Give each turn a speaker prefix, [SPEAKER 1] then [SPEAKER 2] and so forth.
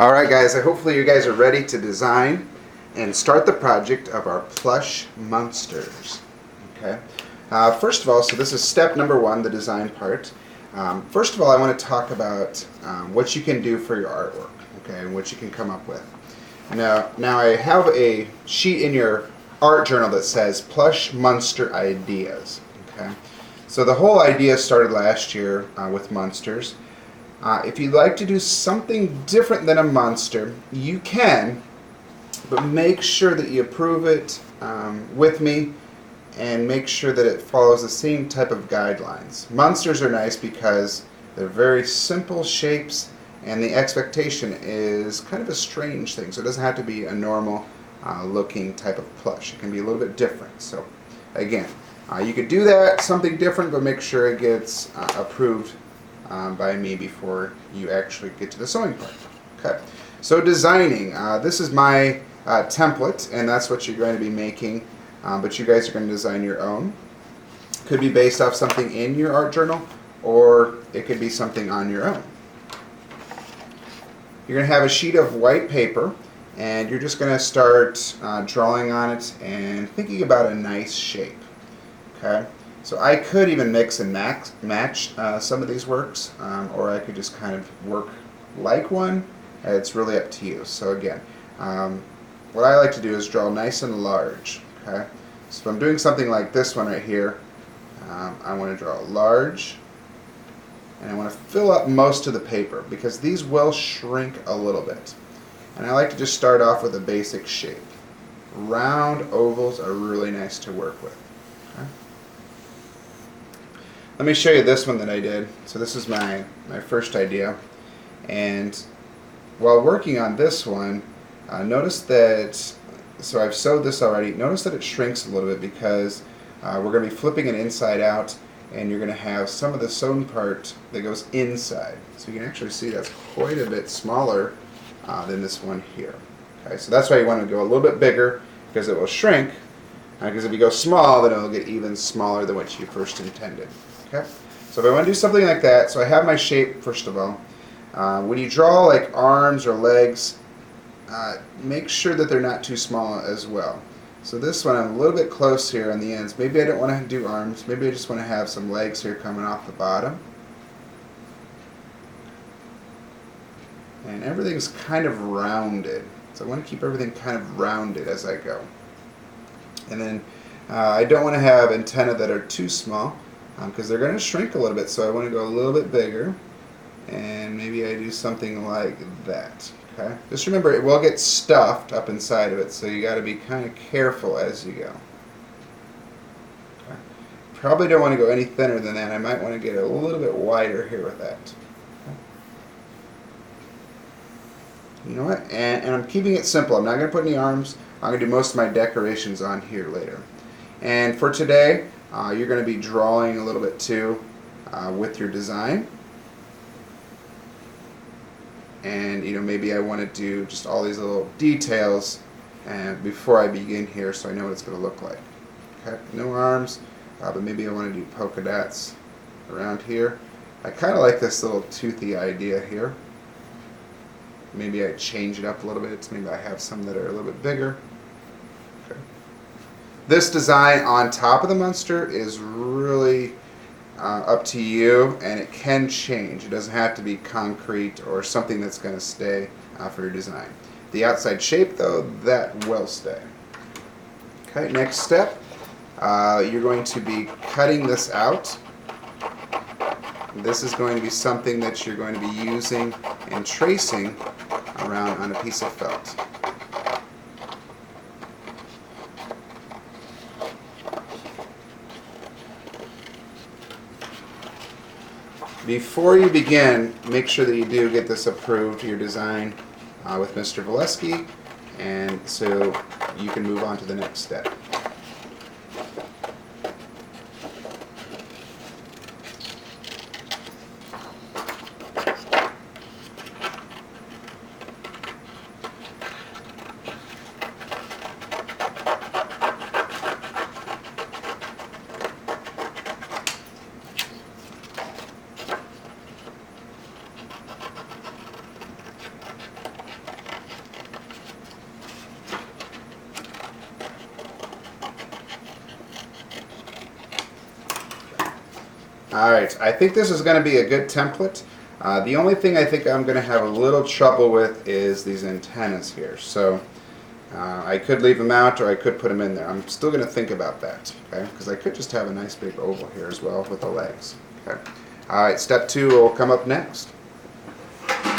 [SPEAKER 1] Alright guys, hopefully you guys are ready to design and start the project of our plush monsters. Okay. First of all, so this is step number one, the design part. First of all, I want to talk about what you can do for your artwork, okay, and what you can come up with. Now I have a sheet in your art journal that says Plush Monster Ideas. Okay. So the whole idea started last year with monsters. If you'd like to do something different than a monster, you can, but make sure that you approve it with me and make sure that it follows the same type of guidelines. Monsters are nice because they're very simple shapes and the expectation is kind of a strange thing, so it doesn't have to be a normal looking type of plush. It can be a little bit different. So again, you could do that, something different, but make sure it gets approved by me before you actually get to the sewing part. Okay, so designing. This is my template, and that's what you're going to be making, but you guys are going to design your own. Could be based off something in your art journal, or it could be something on your own. You're going to have a sheet of white paper, and you're just going to start drawing on it and thinking about a nice shape. Okay. So I could even mix and match some of these works, or I could just kind of work like one. It's really up to you. So again, what I like to do is draw nice and large. Okay, so if I'm doing something like this one right here, I want to draw large, and I want to fill up most of the paper because these will shrink a little bit. And I like to just start off with a basic shape. Round ovals are really nice to work with. Okay. Let me show you this one that I did. So this is my first idea, and while working on this one, notice that, so I've sewed this already, notice that it shrinks a little bit because we're going to be flipping it inside out, and you're going to have some of the sewn part that goes inside. So you can actually see that's quite a bit smaller than this one here. Okay, so that's why you want to go a little bit bigger, because it will shrink, because if you go small, then it will get even smaller than what you first intended. Okay, so if I want to do something like that, so I have my shape first of all. When you draw like arms or legs, make sure that they're not too small as well. So this one I'm a little bit close here on the ends. Maybe I don't want to do arms, maybe I just want to have some legs here coming off the bottom. And everything's kind of rounded. So I want to keep everything kind of rounded as I go. And then I don't want to have antennae that are too small, because they're going to shrink a little bit, so I want to go a little bit bigger, and maybe I do something like that. Okay, just remember it will get stuffed up inside of it, so you got to be kind of careful as you go. Okay. Probably don't want to go any thinner than that. I might want to get a little bit wider here with that. Okay. You know what? And I'm keeping it simple. I'm not going to put any arms. I'm going to do most of my decorations on here later. And for today, you're going to be drawing a little bit too with your design. And maybe I want to do just all these little details before I begin here, so I know what it's going to look like. Okay, no arms, but maybe I want to do polka dots around here. I kind of like this little toothy idea here. Maybe I change it up a little bit. Maybe I have some that are a little bit bigger. Okay. This design on top of the monster is really up to you, and it can change. It doesn't have to be concrete or something that's going to stay for your design. The outside shape, though, that will stay. Okay, next step, you're going to be cutting this out. This is going to be something that you're going to be using and tracing around on a piece of felt. Before you begin, make sure that you do get this approved, your design, with Mr. Valesky, and so you can move on to the next step. Alright, I think this is going to be a good template. The only thing I think I'm going to have a little trouble with is these antennas here. So I could leave them out or I could put them in there. I'm still going to think about that, okay? Because I could just have a nice big oval here as well with the legs. Okay. Alright, step 2 will come up next.